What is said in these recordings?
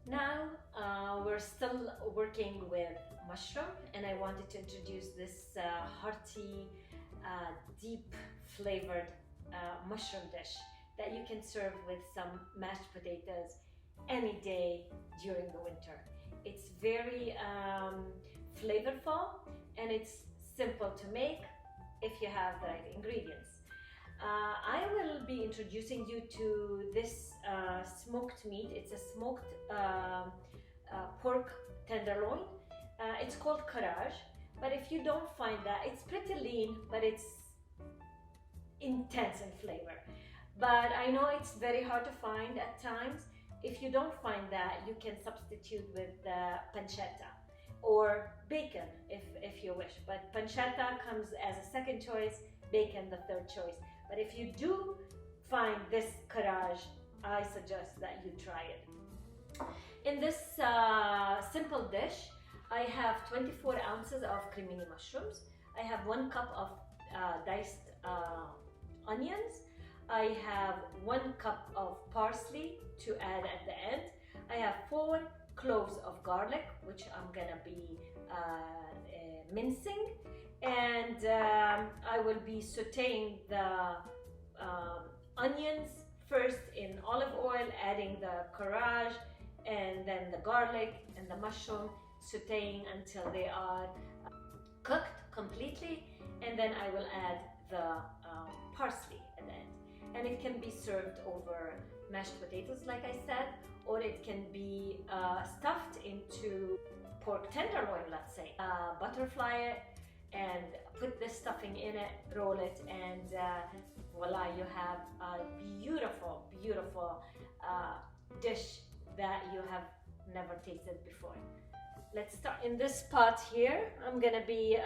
Now we're still working with mushroom, and I wanted to introduce this hearty, deep flavored mushroom dish that you can serve with some mashed potatoes any day during the winter. It's very flavorful, and it's simple to make if you have the right ingredients. I will be introducing you to this smoked meat. It's a smoked pork tenderloin. It's called Karaj, but if you don't find that, it's pretty lean, but it's intense in flavor. But I know it's very hard to find at times. If you don't find that, you can substitute with pancetta or bacon if you wish. But pancetta comes as a second choice, bacon the third choice. But if you do find this Karaj, I suggest that you try it. In this simple dish, I have 24 ounces of Cremini mushrooms. I have 1 cup of diced onions. I have 1 cup of parsley to add at the end. I have 4 cloves of garlic, which I'm gonna be mincing, and I will be sauteing the onions first in olive oil, adding the Karaj and then the garlic and the mushroom, sauteing until they are cooked completely, and then I will add the parsley at the end. And it can be served over mashed potatoes, like I said, or it can be stuffed into pork tenderloin, let's say. Butterfly it and put this stuffing in it, roll it, and voila, you have a beautiful, beautiful dish that you have never tasted before. Let's start. In this pot here, I'm gonna be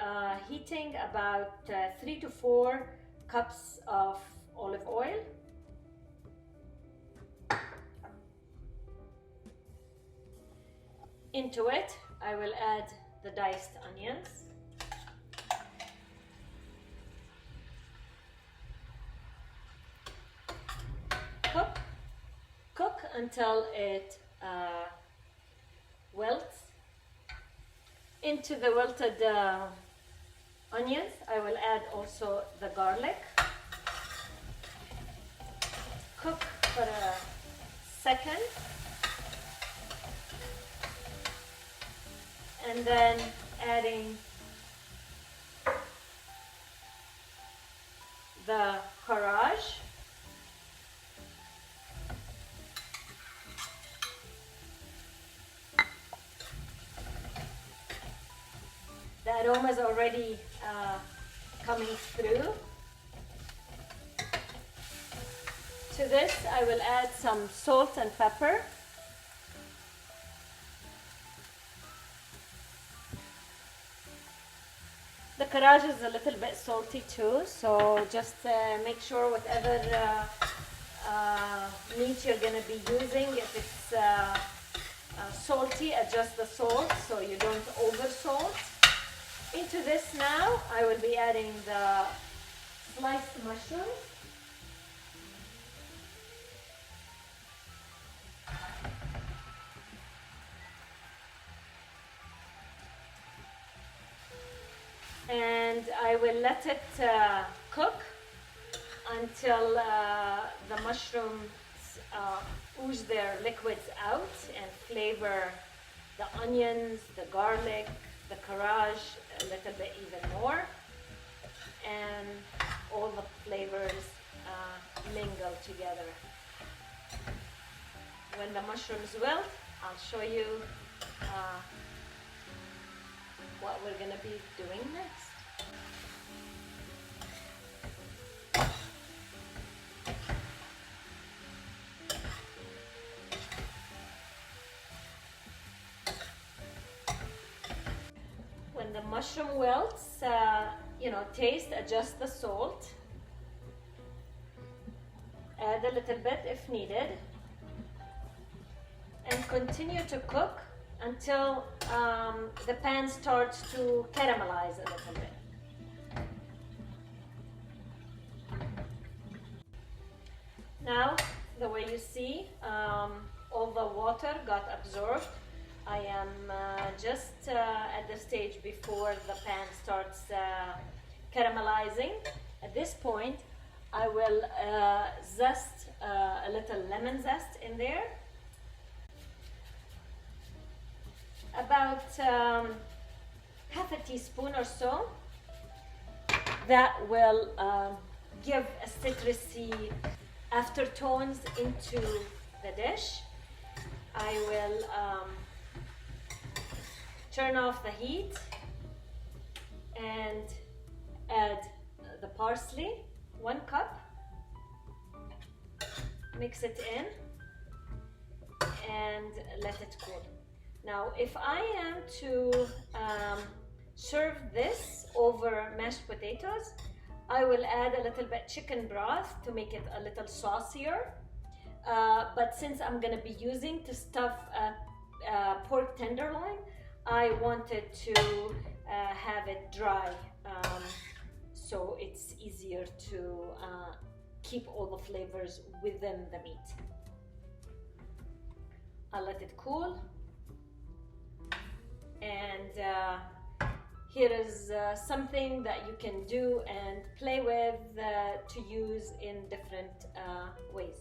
heating about 3 to 4 cups of olive oil. Into it, I will add the diced onions. Cook until it wilts. Into the wilted onions, I will add also the garlic. Cook for a second, and then adding the Karaj. The aroma is already coming through. To this, I will add some salt and pepper. The Karaj is a little bit salty too, so just make sure whatever meat you're going to be using, if it's salty, adjust the salt so you don't over salt. Into this now, I will be adding the sliced mushrooms. And I will let it cook until the mushrooms ooze their liquids out and flavor the onions, the garlic, the Karaj a little bit even more, and all the flavors mingle together. When the mushrooms wilt, I'll show you what we're going to be doing next. When the mushroom wilts, taste, adjust the salt. Add a little bit if needed. And continue to cook until the pan starts to caramelize a little bit. Now, the way you see, all the water got absorbed. I am just at the stage before the pan starts caramelizing. At this point, I will zest a little lemon zest in there. About half a teaspoon or so. That will give a citrusy aftertones into the dish. I will turn off the heat and add the parsley, 1 cup. Mix it in and let it cool. Now, if I am to serve this over mashed potatoes, I will add a little bit chicken broth to make it a little saucier. But since I'm gonna be using to stuff pork tenderloin, I wanted to have it dry, so it's easier to keep all the flavors within the meat. I'll let it cool. And here is something that you can do and play with to use in different ways.